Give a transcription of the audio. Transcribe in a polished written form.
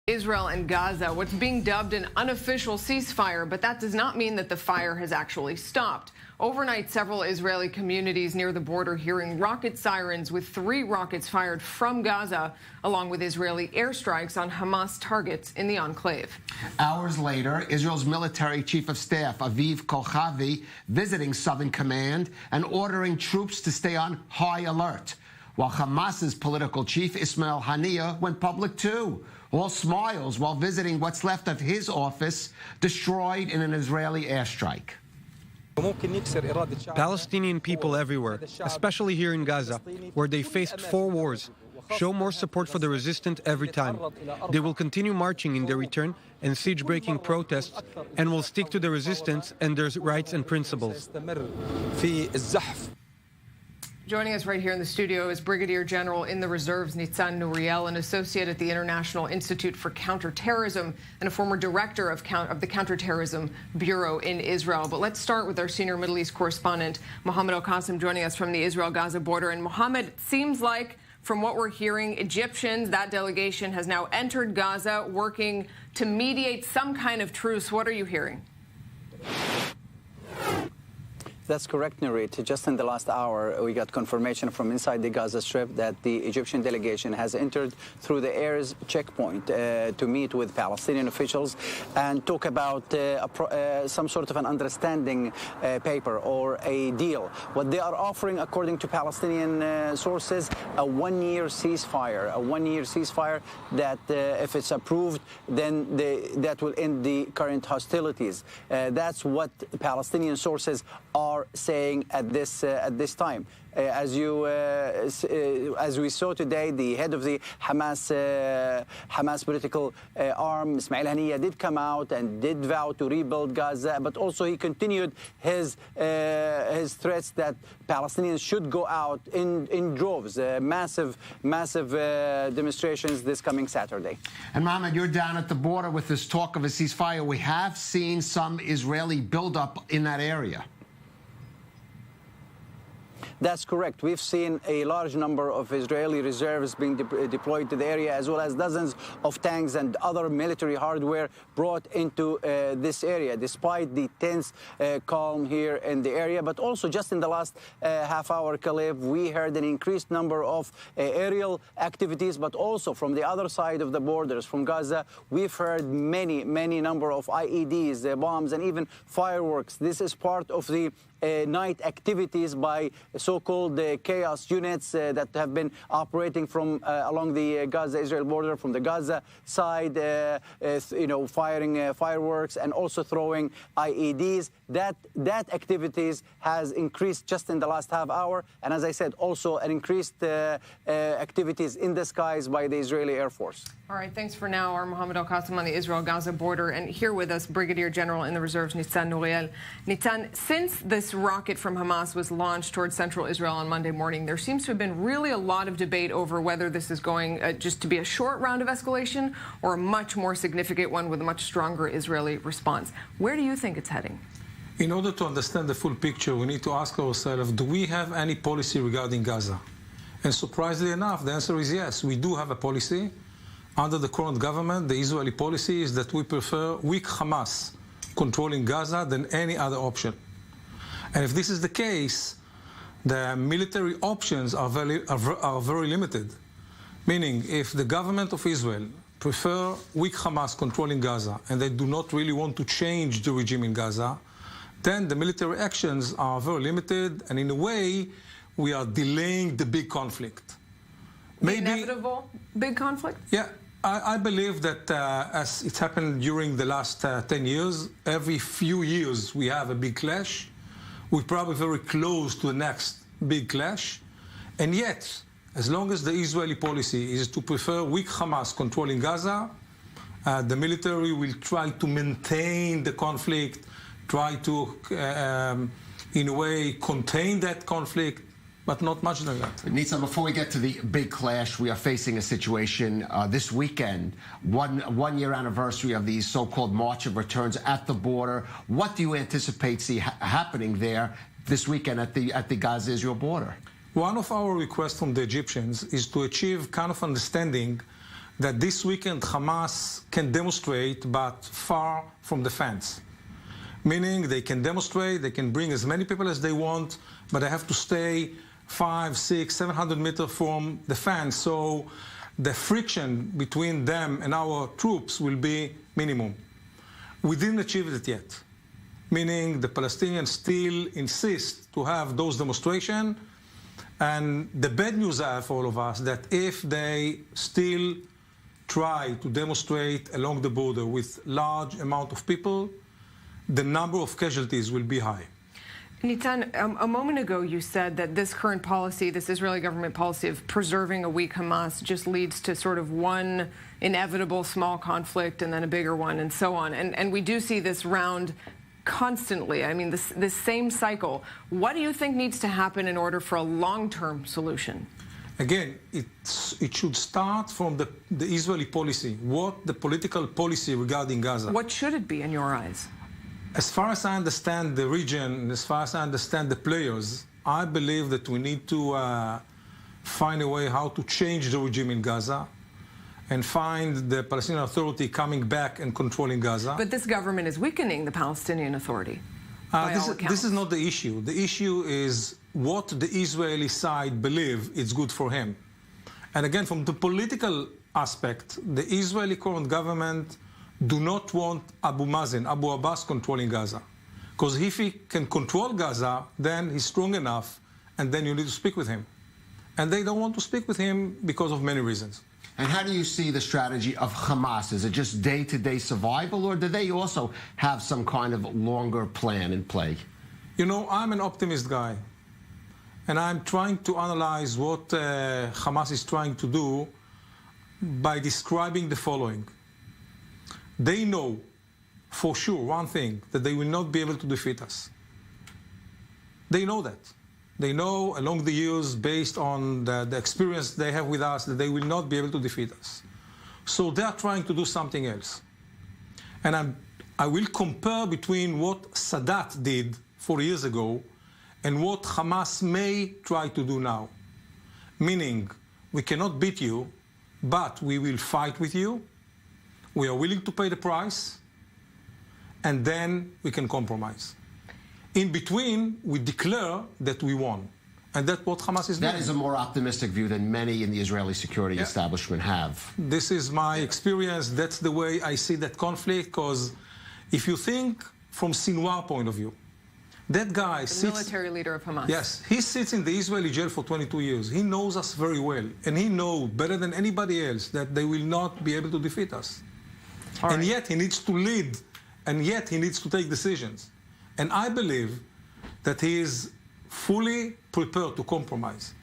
Israel and Gaza, what's being dubbed an unofficial ceasefire, but that does not mean that the fire has actually stopped. Overnight, several Israeli communities near the border hearing rocket sirens with 3 rockets fired from Gaza, along with Israeli airstrikes on Hamas targets in the enclave. Hours later, Israel's military chief of staff, Aviv Kochavi, visiting Southern Command and ordering troops to stay on high alert, while Hamas's political chief, Ismail Haniyeh, went public too. All smiles while visiting what's left of his office destroyed in an Israeli airstrike. Palestinian people everywhere, especially here in Gaza, where they faced 4 wars, show more support for the resistant every time. They will continue marching in their return and siege-breaking protests, and will stick to the resistance and their rights and principles. Joining us right here in the studio is Brigadier General in the Reserves, Nitzan Nuriel, an associate at the International Institute for Counter-Terrorism and a former director of the Counter-Terrorism Bureau in Israel. But let's start with our senior Middle East correspondent, Mohammed Al-Qasim, joining us from the Israel-Gaza border. And Mohammed, it seems like, from what we're hearing, Egyptians, that delegation has now entered Gaza, working to mediate some kind of truce. What are you hearing? That's correct, Nuriel. Just in the last hour, we got confirmation from inside the Gaza Strip that the Egyptian delegation has entered through the Erez checkpoint to meet with Palestinian officials and talk about some sort of an understanding paper or a deal. What they are offering, according to Palestinian sources, a 1-year ceasefire. A 1-year ceasefire that, if it's approved, then that will end the current hostilities. That's what Palestinian sources are saying at this time. As we saw today, the head of the Hamas political arm, Ismail Haniyeh, did come out and did vow to rebuild Gaza, but also he continued his threats that Palestinians should go out in droves, massive demonstrations this coming Saturday. And Mohammed, you're down at the border with this talk of a ceasefire. We have seen some Israeli buildup in that area. That's correct. We've seen a large number of Israeli reserves being deployed to the area, as well as dozens of tanks and other military hardware brought into this area, despite the tense calm here in the area. But also, just in the last half hour, Kalev, we heard an increased number of aerial activities, but also from the other side of the borders, from Gaza, we've heard many number of IEDs, bombs, and even fireworks. This is part of the night activities by so-called chaos units that have been operating from along the Gaza-Israel border, from the Gaza side, firing fireworks and also throwing IEDs. That activities has increased just in the last half hour, and as I said, also an increased activities in the skies by the Israeli Air Force. All right, thanks for now. Our Mohammed Al-Qasim on the Israel-Gaza border, and here with us, Brigadier General in the Reserves, Nitzan Nuriel. Nitzan, since this rocket from Hamas was launched towards central Israel on Monday morning, there seems to have been really a lot of debate over whether this is going just to be a short round of escalation or a much more significant one with a much stronger Israeli response. Where do you think it's heading? In order to understand the full picture, we need to ask ourselves, do we have any policy regarding Gaza? And surprisingly enough, the answer is yes, we do have a policy. Under the current government, the Israeli policy is that we prefer weak Hamas controlling Gaza than any other option. And if this is the case, the military options are very limited. Meaning, if the government of Israel prefer weak Hamas controlling Gaza and they do not really want to change the regime in Gaza, then the military actions are very limited, and in a way, we are delaying the big conflict. The inevitable big conflict? Yeah. I believe that as it's happened during the last 10 years, every few years we have a big clash. We're probably very close to the next big clash. And yet, as long as the Israeli policy is to prefer weak Hamas controlling Gaza, the military will try to maintain the conflict, try to, in a way, contain that conflict, but not much than that. Nitzan, before we get to the big clash, we are facing a situation this weekend, one-year anniversary of the so-called March of Returns at the border. What do you anticipate happening there this weekend at the Gaza-Israel border? One of our requests from the Egyptians is to achieve kind of understanding that this weekend Hamas can demonstrate, but far from the fence. Meaning they can demonstrate, they can bring as many people as they want, but they have to stay 500, 600, 700 meters from the fence. So the friction between them and our troops will be minimum. We didn't achieve it yet, meaning the Palestinians still insist to have those demonstrations. And the bad news I have for all of us that if they still try to demonstrate along the border with large amount of people, the number of casualties will be high. Nitzan, a moment ago you said that this current policy, this Israeli government policy of preserving a weak Hamas just leads to sort of one inevitable small conflict and then a bigger one and so on. And we do see this round constantly. I mean, this same cycle. What do you think needs to happen in order for a long-term solution? Again, it should start from the Israeli policy. What the political policy regarding Gaza? What should it be in your eyes? As far as I understand the region, and as far as I understand the players, I believe that we need to find a way how to change the regime in Gaza and find the Palestinian Authority coming back and controlling Gaza. But this government is weakening the Palestinian Authority. This is not the issue. The issue is what the Israeli side believe is good for him. And again, from the political aspect, the Israeli current government do not want Abu Abbas controlling Gaza. Because if he can control Gaza, then he's strong enough, and then you need to speak with him. And they don't want to speak with him because of many reasons. And how do you see the strategy of Hamas? Is it just day-to-day survival, or do they also have some kind of longer plan in play? You know, I'm an optimist guy, and I'm trying to analyze what Hamas is trying to do by describing the following. They know for sure one thing, that they will not be able to defeat us. They know that. They know along the years, based on the experience they have with us, that they will not be able to defeat us. So they are trying to do something else. And I will compare between what Sadat did 4 years ago and what Hamas may try to do now. Meaning, we cannot beat you, but we will fight with you. We are willing to pay the price, and then we can compromise. In between, we declare that we won. And that's what Hamas is doing. That is a more optimistic view than many in the Israeli security establishment have. This is my experience. That's the way I see that conflict, because if you think from Sinwar point of view, that guy the sits... military leader of Hamas. Yes, he sits in the Israeli jail for 22 years. He knows us very well, and he knows better than anybody else that they will not be able to defeat us. And yet he needs to lead, and yet he needs to take decisions. And I believe that he is fully prepared to compromise.